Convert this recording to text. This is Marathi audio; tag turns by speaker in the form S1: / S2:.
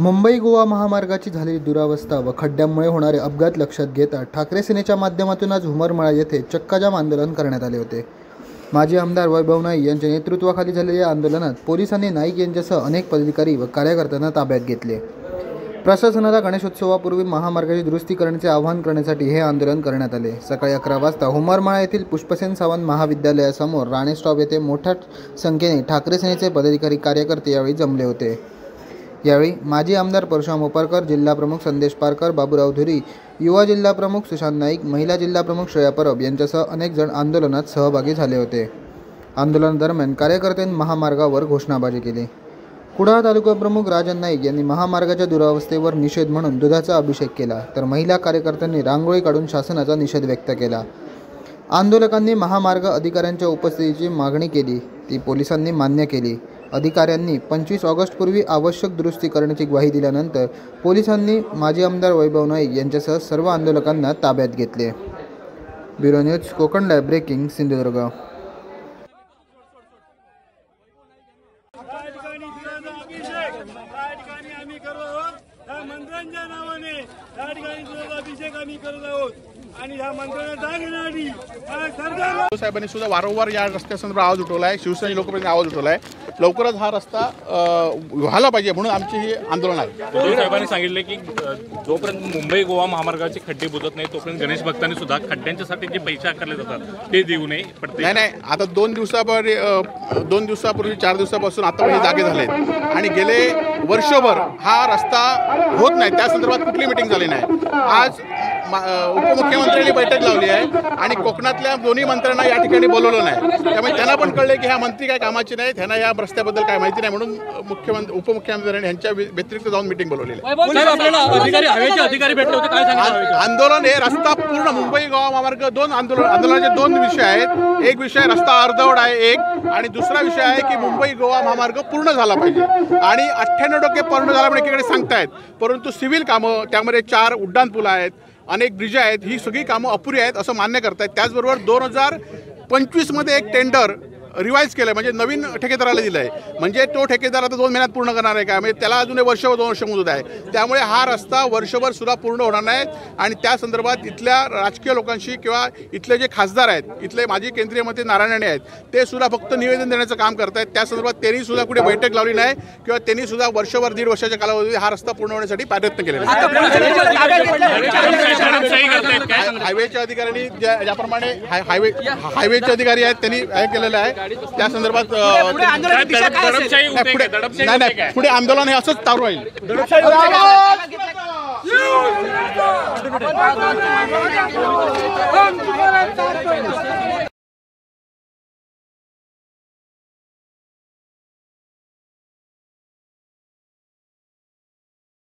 S1: मुंबई गोवा महामार्गाची झालेली दुरावस्था व खड्ड्यांमुळे होणारे अपघात लक्षात घेता ठाकरे सेनेच्या माध्यमातून आज हुमरमाळा येथे चक्काजाम आंदोलन करण्यात आले होते। माजी आमदार वैभव नाईक यांच्या नेतृत्वाखाली झालेल्या आंदोलनात पोलिसांनी नाईक यांच्यासह अनेक पदाधिकारी व कार्यकर्त्यांना ताब्यात घेतले। प्रशासनाला गणेशोत्सवापूर्वी महामार्गाची दुरुस्ती करण्याचे आवाहन करण्यासाठी हे आंदोलन करण्यात आले। सकाळी 11 वाजता हुमरमाळा येथील पुष्पसेन सावंत महाविद्यालयासमोर राणे स्टॉप येथे मोठ्या संख्येने ठाकरे सेनेचे पदाधिकारी कार्यकर्ते यावेळी जमले होते। यावेळी माजी आमदार परशुराम उपारकर, जिल्हा प्रमुख संदेश पारकर, बाबूराव धुरी, युवा जिल्हा प्रमुख सुशांत नाईक, महिला जिल्हा प्रमुख श्रेया परब यांच्यासह अनेक जण आंदोलनात सहभागी झाले होते। आंदोलनादरम्यान कार्यकर्त्यांनी महामार्गावर घोषणाबाजी केली। कुडाळ तालुका प्रमुख राजन नाईक यांनी महामार्गाच्या दुरावस्थेवर निषेध म्हणून दुधाचा अभिषेक केला, तर महिला कार्यकर्त्यांनी रांगोळी काढून शासनाचा निषेध व्यक्त केला। आंदोलकांनी महामार्ग अधिकाऱ्यांच्या उपस्थितीची मागणी केली, ती पोलिसांनी मान्य केली। अधिकाऱ्यांनी 25 ऑगस्टपूर्वी आवश्यक दुरुस्ती करण्याची ग्वाही दिल्यानंतर पोलिसांनी माजी आमदार वैभव नाईक यांच्यासह सर्व आंदोलकांना ताब्यात घेतले। Bureau news Konkan live breaking Sindhudurg.
S2: साहेबांनी सुद्धा वारंवार या रस्त्यासंदर्भात आवाज उठवला आहे, शिवसेना लोकप्रतिनिधी आवाज उठवला आहे। लवकरच हा रस्ता व्हायला पाहिजे म्हणून आमची ही आंदोलन आहे।
S3: उद्धव साहेबांनी सांगितले की जोपर्यंत मुंबई गोवा महामार्गाचे खड्डे बुजत नाही तोपर्यंत गणेश भक्तांनी सुद्धा खड्ड्यांच्यासाठी जे पैसे आकारले जातात ते देऊ नये।
S2: नाही, आता 2 दिवसापूर्वी 4 दिवसापासून आता हे जागे झाले आणि गेले वर्षभर हा रस्ता होत नाही, त्या संदर्भात कुठली मिटिंग झाली नाही। आज उपमुख्यमंत्र्यांनी बैठक लावली आहे आणि कोकणातल्या दोन्ही मंत्र्यांना या ठिकाणी बोलवलं नाही, त्यामुळे त्यांना पण कळले की ह्या मंत्री काय कामाचे नाही, त्यांना या रस्त्याबद्दल काय माहिती नाही, म्हणून उपमुख्यमंत्र्यांनी यांच्या व्यतिरिक्त जाऊन मिटिंग बोलवलेली आहे। आंदोलन हे रस्ता पूर्ण मुंबई गोवा महामार्ग आंदोलनाचे 2 विषय आहेत। एक विषय रस्ता अर्धवट आहे एक, आणि दुसरा विषय आहे की मुंबई गोवा महामार्ग पूर्ण झाला पाहिजे आणि 98% पूर्ण झाला पण एकीकडे सांगतायत, परंतु सिव्हिल कामं त्यामध्ये 4 उड्डाणपूल आहेत, अनेक ब्रिज आहेत, ही सगळी कामं अपुरी आहेत असं मान्य करतायत। त्याचबरोबर 2025 मध्ये एक टेंडर रिवाइज केलं, म्हणजे नवीन ठेकेदाराला दिलं आहे, म्हणजे तो ठेकेदार आता 2 महिन्यात पूर्ण करणार आहे का, म्हणजे त्याला अजून 1 वर्ष 2 वर्ष मुदत आहे, त्यामुळे हा रस्ता वर्षभर सुद्धा पूर्ण होणार नाही। आणि त्या संदर्भात इथल्या राजकीय लोकांशी किंवा इथले जे खासदार आहेत, इथले माजी केंद्रीय मंत्री नारायण राणे आहेत, ते सुद्धा फक्त निवेदन देण्याचं काम करतायत। त्या संदर्भात त्यांनी सुद्धा कुठे बैठक लावली नाही किंवा त्यांनी सुद्धा वर्षभर 1.5 वर्षाच्या कालावधीत हा रस्ता पूर्ण होण्यासाठी प्रयत्न केलेला आहे। हायवेच्या अधिकाऱ्यांनी ज्याप्रमाणे हायवेचे अधिकारी आहेत त्यांनी हे केलेलं आहे, त्या संदर्भात पुढे आंदोलन हे असंच चालू राहील।